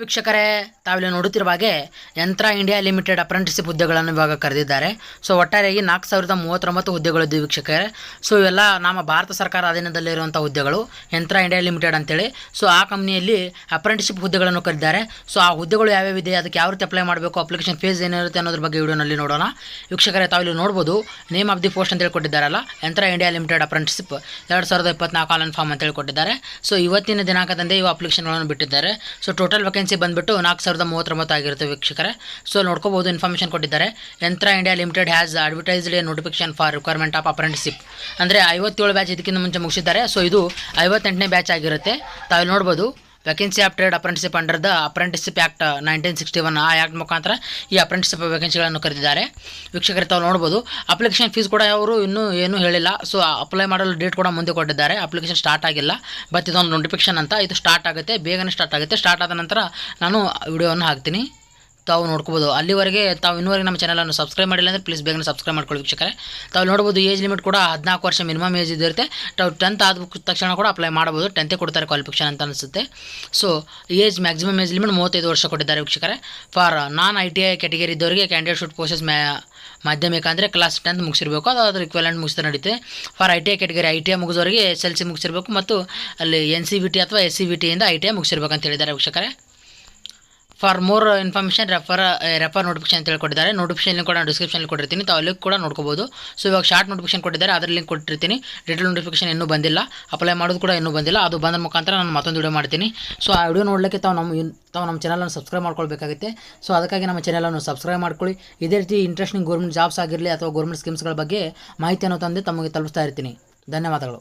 ವೀಕ್ಷಕರೇ, ತಾವಿಲ್ಲಿ ನೋಡುತ್ತಿರುವ ಹಾಗೆ ಯಂತ್ರ ಇಂಡಿಯಾ ಲಿಮಿಟೆಡ್ ಅಪ್ರೆಂಟಿಸ್ಶಿಪ್ ಹುದ್ದೆಗಳನ್ನು ಇವಾಗ ಕರೆದಿದ್ದಾರೆ. ಸೊ ಒಟ್ಟಾರೆಯಾಗಿ 4039 ಹುದ್ದೆಗಳಿದ್ದು ವೀಕ್ಷಕರೇ. ಸೊ ಇವೆಲ್ಲ ನಮ್ಮ ಭಾರತ ಸರ್ಕಾರ ಅಧೀನದಲ್ಲಿರುವಂಥ ಹುದ್ದೆಗಳು, ಯಂತ್ರ ಇಂಡಿಯಾ ಲಿಮಿಟೆಡ್ ಅಂತೇಳಿ. ಸೊ ಆ ಕಂಪ್ನಿಯಲ್ಲಿ ಅಪ್ರೆಂಟಿಸ್ಶಿಪ್ ಹುದ್ದೆಗಳನ್ನು ಕರೆದಿದ್ದಾರೆ. ಸೊ ಆ ಹುದ್ದೆಗಳು ಯಾವ್ಯಾವಿದೆ, ಅದಕ್ಕೆ ಯಾವ ರೀತಿ ಅಪ್ಲೈ ಮಾಡಬೇಕು, ಅಪ್ಲಿಕೇಶನ್ ಫೀಸ್ ಏನಿರುತ್ತೆ ಅನ್ನೋದ್ರ ಬಗ್ಗೆ ವಿಡಿಯೋನಲ್ಲಿ ನೋಡೋಣ. ವೀಕ್ಷಕರೇ, ತಾವಿಲ್ಲಿ ನೋಡ್ಬೋದು ನೇಮ್ ಆಫ್ ದಿ ಪೋಸ್ಟ್ ಅಂತೇಳಿ ಕೊಟ್ಟಿದ್ದಾರಲ್ಲ, Yantra India limited apprenticeship 2024 online form ಅಂತೇಳಿ ಕೊಟ್ಟಿದ್ದಾರೆ. ಸೊ ಇವತ್ತಿನ ದಿನಾಂಕದಂದೇ ಇವು ಅಪ್ಲಿಕೇಶನ್ಗಳನ್ನು ಬಿಟ್ಟಿದ್ದಾರೆ. ಸೊ ಟೋಟಲ್ ವೇಕೆನ್ಸಿ ಬಂದ್ಬಿಟ್ಟು 4039 ಆಗಿರುತ್ತೆ ವೀಕ್ಷಕರೇ. ಸೊ ನೋಡ್ಕೋಬಹುದು, ಇನ್ಫಾರ್ಮೇಷನ್ ಕೊಟ್ಟಿದ್ದಾರೆ. Yantra India Limited has advertised a notification for requirement of apprenticeship. ಅಂದರೆ 57 ಬ್ಯಾಚ್ ಇದಕ್ಕಿಂತ ಮುಂಚೆ ಮುಗಿಸಿದ್ದಾರೆ. ಸೊ ಇದು 58ನೇ ಬ್ಯಾಚ್ ಆಗಿರುತ್ತೆ. ತಾವು ನೋಡ್ಬೋದು, vacancy of trade apprenticeship under the apprenticeship act 1961 ಆ ಆ್ಯಕ್ಟ್ ಮುಖಾಂತರ ಈ ಅಪ್ರೆಂಟಿಸ್ಶಿಪ್ ವೇಕೆನ್ಸಿಗಳನ್ನು ಕರೆದಿದ್ದಾರೆ. ವೀಕ್ಷಕರೇ, ತಾವು ನೋಡ್ಬೋದು, ಅಪ್ಲಿಕೇಶನ್ ಫೀಸ್ ಕೂಡ ಅವರು ಇನ್ನೂ ಏನೂ ಹೇಳಿಲ್ಲ. ಸೊ ಅಪ್ಲೈ ಮಾಡಲು ಡೇಟ್ ಕೂಡ ಮುಂದೆ ಕೊಟ್ಟಿದ್ದಾರೆ. ಅಪ್ಲಿಕೇಶನ್ ಸ್ಟಾರ್ಟ್ ಆಗಿಲ್ಲ, ಬಟ್ ಇದೊಂದು ನೋಟಿಫಿಕೇಶನ್ ಅಂತ. ಇದು ಸ್ಟಾರ್ಟ್ ಆಗುತ್ತೆ, ಬೇಗನೆ ಸ್ಟಾರ್ಟ್ ಆಗುತ್ತೆ. ಸ್ಟಾರ್ಟ್ ಆದ ನಂತರ ನಾನು ವಿಡಿಯೋವನ್ನು ಹಾಕ್ತೀನಿ, ತಾವು ನೋಡ್ಕೋಬೋದು. ಅಲ್ಲಿವರೆಗೆ ತಾವು ಇನ್ನೂವರೆಗೆ ನಮ್ಮ ಚಾನಲನ್ನು ಸಬ್ಸ್ಕ್ರೈಬ್ ಮಾಡಿಲ್ಲ ಅಂದರೆ ಪ್ಲೀಸ್ ಬೇಗನೆ ಸಬ್ಸ್ಕ್ರೈಬ್ ಮಾಡ್ಕೊಳ್ಳಿ ವೀಕ್ಷಕರೇ. ತಾವು ನೋಡ್ಬೋದು, ಏಜ್ ಲಿಮಿಟ್ ಕೂಡ 14 ವರ್ಷ ಮಿನಿಮಮ್ ಏಜ್ ಇರುತ್ತೆ. ತಾವು 10th ಆದ ತಕ್ಷಣ ಕೂಡ ಅಪ್ಲೈ ಮಾಡ್ಬೋದು. 10th ಕೊಡ್ತಾರೆ ಕ್ವಾಲಿಫಿಕೇಷನ್ ಅಂತ ಅನಿಸುತ್ತೆ. So age maximum age limit 35 ವರ್ಷ ಕೊಟ್ಟಿದ್ದಾರೆ ವೀಕ್ಷಕರೇ. ಫಾರ್ ನಾನ್ ITI ಕ್ಯಾಟಗರಿ ಇದ್ದವರಿಗೆ ಕ್ಯಾಂಡಿಡೇಟ್ ಶುಡ್ ಪೋಸೆಸ್ ಮಾಧ್ಯಮಿಕ ಅಂದರೆ ಕ್ಲಾಸ್ 10th ಮುಗಿಸಿರಬೇಕು, ಅದಾದ್ರೆ ಇಕ್ವಲೆಂಟ್ ಮುಗಿಸ್ತಾ ನಡೀತೆ. ಫಾರ್ ITI ಕ್ಯಾಟಗರಿ ITI ಮುಗಿದವರಿಗೆ SLC ಮುಗಿಸಿರಬೇಕು, ಮತ್ತು ಅಲ್ಲಿ NCVT ಅಥವಾ SCVT ಇಂದ ITI ಮುಗಿಸಿರ್ಬೇಕು ಅಂತ ಹೇಳಿದ್ದಾರೆ ವೀಕ್ಷಕರೇ. For more information refer notification ಅಂತ ಹೇಳ್ಕೊಟ್ಟಿದ್ದಾರೆ. ನೋಟಿಫಿಕೇಶನ್ ಲಿಂಕ್ ಕೂಡ ನಾನು ಡಿಸ್ಕ್ರಿಪ್ಷನಲ್ಲಿ ಕೊಟ್ಟಿರ್ತೀನಿ, ತಾವು ಲಿಂಕ್ ಕೂಡ ನೋಡ್ಕೋಬೋದು. ಸೊ ಇವಾಗ ಶಾರ್ಟ್ ನೋಟಿಫಿಕೇಶನ್ ಕೊಟ್ಟಿದ್ದಾರೆ, ಅದರ ಲಿಂಕ್ ಕೊಟ್ಟಿರ್ತೀನಿ. ಡೀಟೇಲ್ ನೋಟಿಫಿಕೇಶನ್ ಇನ್ನೂ ಬಂದಿಲ್ಲ, ಅಪ್ಲೈ ಮಾಡೋದು ಕೂಡ ಇನ್ನೂ ಬಂದಿಲ್ಲ. ಅದು ಬಂದ ಮುಖಾಂತರ ನಾನು ಮತ್ತೊಂದು ವಿಡಿಯೋ ಮಾಡ್ತೀನಿ. ಸೊ ಆ ವಿಡಿಯೋ ನೋಡಲಿಕ್ಕೆ ತಾವು ನಮ್ಮ ಚಾನಲನ್ನು ಸಬ್ಸ್ಕ್ರೈಬ್ ಮಾಡ್ಕೊಳ್ಬೇಕಾಗುತ್ತೆ. ಸೊ ಅದಕ್ಕಾಗಿ ನಮ್ಮ ಚಾನಲನ್ನು ಸಬ್ಸ್ಕ್ರೈಬ್ ಮಾಡ್ಕೊಳ್ಳಿ. ಇದೇ ರೀತಿ ಇಂಟ್ರೆಸ್ಟಿಂಗ್ ಗೌರ್ಮೆಂಟ್ ಜಾಬ್ಸ್ ಆಗಿರಲಿ ಅಥವಾ ಗೌರ್ಮೆಂಟ್ ಸ್ಕೀಮ್ಸ್ಗಳ ಬಗ್ಗೆ ಮಾಹಿತಿಯನ್ನು ತಂದು ತಮಗೆ ತಲುಪಿಸ್ತಾ ಇರ್ತೀನಿ. ಧನ್ಯವಾದಗಳು.